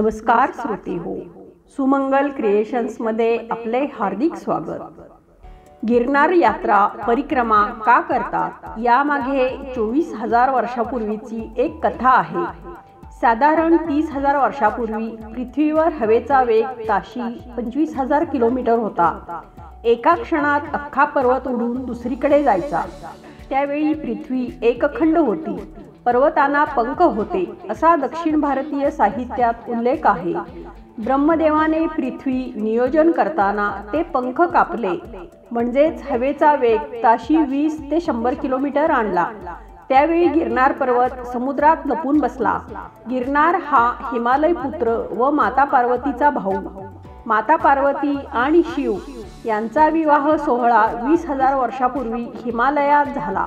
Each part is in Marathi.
नमस्कार श्रोते हो, सुमंगल क्रिएशन्समध्ये आपले हार्दिक स्वागत। गिरनार यात्रा परिक्रमा का करतात यामागे 24,000 वर्षापूर्वीची एक कथा आहे। साधारण 30,000 वर्षापूर्वी पृथ्वीवर हवेचा वेग ताशी 25,000 किलोमीटर होता। एका क्षणात अख्खा पर्वत उडून दुसरीकडे जायचा। त्यावेळी पृथ्वी एकखंड होती, पर्वतांना पंख होते असा दक्षिण भारतीय साहित्यात उल्लेख आहे। ब्रह्मदेवाने पृथ्वी नियोजन करताना ते पंख कापले, म्हणजेच हवेचा वेग ताशी 20 ते 100 किलोमीटर आणला। त्यावेळी गिरनार पर्वत समुद्रात लपून बसला। गिरनार हा हिमालय पुत्र व माता पार्वतीचा भाऊ। माता पार्वती आणि शिव यांचा विवाह सोहळा 20,000 वर्षापूर्वी हिमालयात झाला।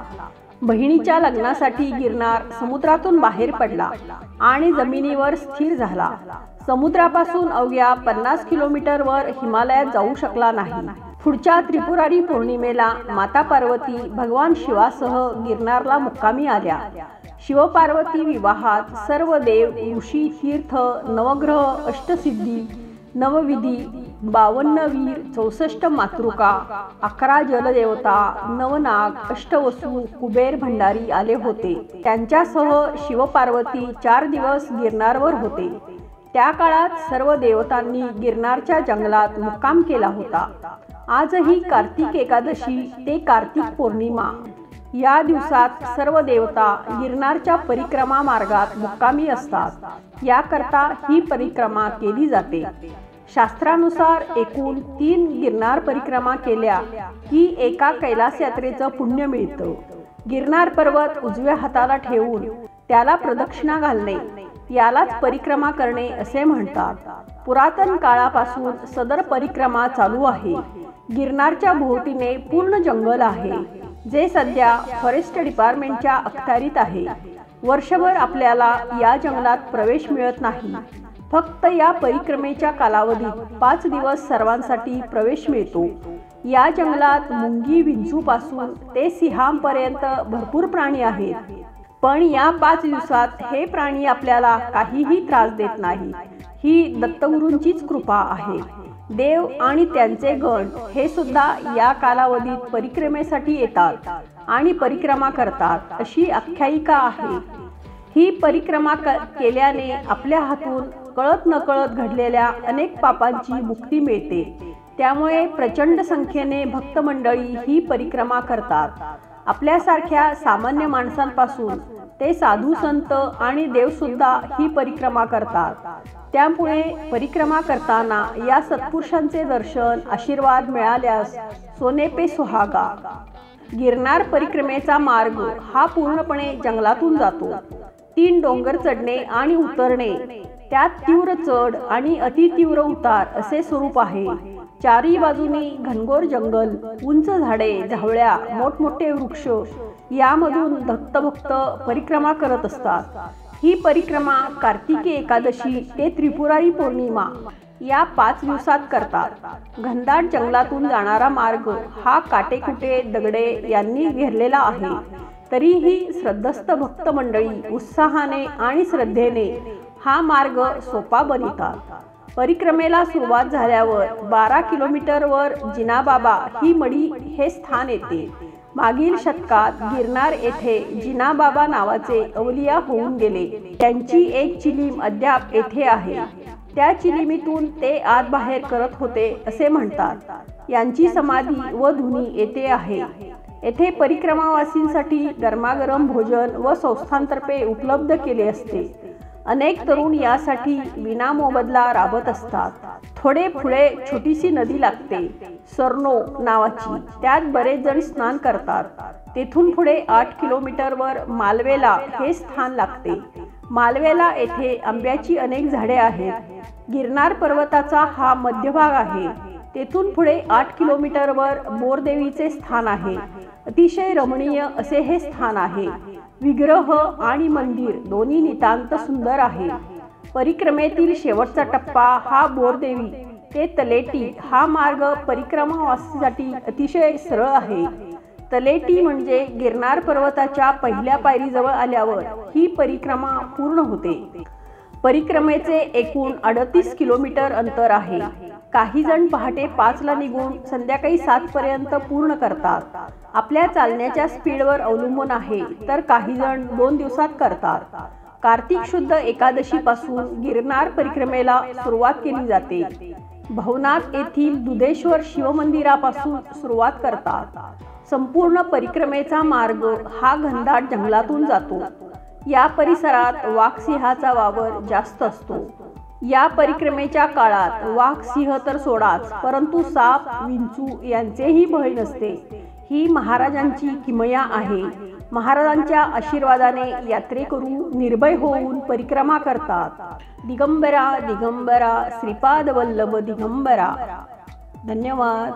बहिणीच्या लग्नासाठी गिरनार समुद्रातून बाहेर पडला आणि जमिनीवर स्थिर झाला। समुद्रापासून अवघ्या 50 किलोमीटरवर हिमालयात जाऊ शकला नाही। पुढच्या त्रिपुरारी पौर्णिमेला माता पार्वती भगवान शिवासह गिरनारला मुक्कामी आल्या। शिवपार्वती विवाहात सर्व देव, ऋषी, तीर्थ, नवग्रह, अष्टसिद्धी, नवविधी, 52 वीर, 64 मातृका, 11 जलदेवता, नवनाग, अष्टवसू, कुबेर भंडारी आले होते। त्यांच्यासह शिवपार्वती 4 दिवस गिरनारवर होते। त्या काळात सर्व देवतांनी गिरनारच्या जंगलात मुक्काम केला होता। आजही कार्तिक एकादशी ते कार्तिक पौर्णिमा या दिवसात सर्व देवता गिरनारच्या परिक्रमा मार्गात मुक्कामी असतात। याकरता ही परिक्रमा केली जाते। शास्त्रानुसार एकूण 3 गिरनार परिक्रमा केल्या की एका कैलास यात्रेचं पुण्य मिळतं। गिरनार पर्वत उजव्या हाताला ठेवून त्याला प्रदक्षिणा घालणे यालाच परिक्रमा करणे असे म्हणतात। पुरातन काळापासून सदर परिक्रमा चालू आहे। गिरनारच्या भोवतीने पूर्ण जंगल आहे, जे सध्या फॉरेस्ट डिपार्टमेंटच्या अखत्यारीत आहे। वर्षभर आपल्याला या जंगलात प्रवेश मिळत नाही। फक्त या परिक्रमेच्या कालावधीत 5 दिवस सर्वांसाठी प्रवेश मिळतो। या जंगलात मुंगी, विंचूपासून ते सिंहांपर्यंत भरपूर प्राणी आहेत। पण या 5 दिवसात हे प्राणी आपल्याला काहीही त्रास देत नाही। ही दत्तगुरूंचीच कृपा आहे। देव आणि त्यांचे गण हे सुद्धा या कालावधीत परिक्रमेसाठी येतात आणि परिक्रमा करतात अशी आख्यायिका आहे। ही परिक्रमा केल्याने आपल्या हातून कळत नकळत घडलेल्या अनेक पापांची मुक्ती मिळते। त्यामुळे प्रचंड संख्येने भक्त मंडळी ही परिक्रमा करतात। आपल्यासारख्या सामान्य माणसांपासून ते साधू संत आणि देव सुद्धा ही परिक्रमा करतात। त्यामुळे परिक्रमा करताना या सत्पुरुषांचे दर्शन, आशीर्वाद मिळाल्यास सोने पे सुहागा। गिरनार परिक्रमेचा मार्ग हा पूर्णपणे जंगलातून जातो। 3 डोंगर चढणे आणि उतरणे, त्यात तीव्र चढ आणि अतितीव्र उतार असे स्वरूप आहे। चारी बाजूनी घनघोर जंगल, उंच झाडे, झावळ्या, मोठमोठे वृक्ष यामधून भक्त परिक्रमा करत असतात। ही परिक्रमा कार्तिकी एकादशी ते त्रिपुरारी पौर्णिमा या 5 दिवसात करतात। घनदाट जंगलातून जाणारा मार्ग हा काटेकुटे, दगडे यांनी घेरलेला आहे। तरीही श्रद्धस्थ भक्त मंडळी उत्साहाने आणि श्रद्धेने हा मार्ग सोपा बनवितात। परिक्रमेला सुरुवात झाल्यावर 12 किलोमीटरवर जिनाबाबा ही मडी हे स्थान येते। मागील शतकात गिरनार येथे जिनाबाबा नावाचे अवलिया होऊन गेले। त्यांची एक चिलीम अद्याप येथे आहे। त्या चिलीमीतून ते आत बाहेर करत होते असे म्हणतात। यांची समाधी व धुनी येथे आहे। येथे परिक्रमावासींसाठी गरमागरम भोजन व संस्थांतर्फे उपलब्ध केले असते। अनेक तरुण यासाठी विनामोबदला राबत असतात। थोडे पुढे छोटीशी नदी लागते, सरनो नावाची। त्यात बरेच जण स्नान करतात। तेथून पुढे 8 किलोमीटरवर मालवेला हे स्थान लागते। मालवेला येथे आंब्याची अनेक झाडे आहेत। गिरनार पर्वताचा हा मध्यभाग आहे। तेथून पुढे 8 किलोमीटरवर बोरदेवीचे स्थान आहे। अतिशय रमणीय असे हे स्थान आहे। विग्रह आणि मंदिर दोन्ही नितांत सुंदर आहे। परिक्रमेतील शेवटचा टप्पा हा बोरदेवी ते तलेटी हा मार्ग परिक्रमावासीसाठी अतिशय सरळ आहे। तलेटी म्हणजे गिरनार पर्वताच्या पहिल्या पायरीजवळ आल्यावर ही परिक्रमा पूर्ण होते। परिक्रमेचे एकूण 38 किलोमीटर अंतर आहे। काही जण पहाटे 5ला निघून संध्याकाळी 7 पर्यंत पूर्ण करतात। आपल्या चालण्याच्या स्पीडवर अवलंबून आहे, तर काही जण 2 दिवसात करतात। कार्तिक शुद्ध एकादशी पासून गिरनार परिक्रमेला सुरुवात केली जाते। भवनाथ येथील दुधेश्वर शिवमंदिरापासून सुरुवात करतात। संपूर्ण परिक्रमेचा मार्ग हा घनदाट जंगलातून जातो। या परिसरात वाघ सिंहाचा वावर जास्त असतो। या परिक्रमेच्या काळात वाघ सिंह तर सोडाच, परंतु साप विंचू यांचेही भय नसते। ही महाराजांची किमया आहे। महाराजांच्या आशीर्वादाने यात्रेकरू निर्भय होऊन परिक्रमा करतात। दिगंबरा दिगंबरा श्रीपाद वल्लभ दिगंबरा। धन्यवाद।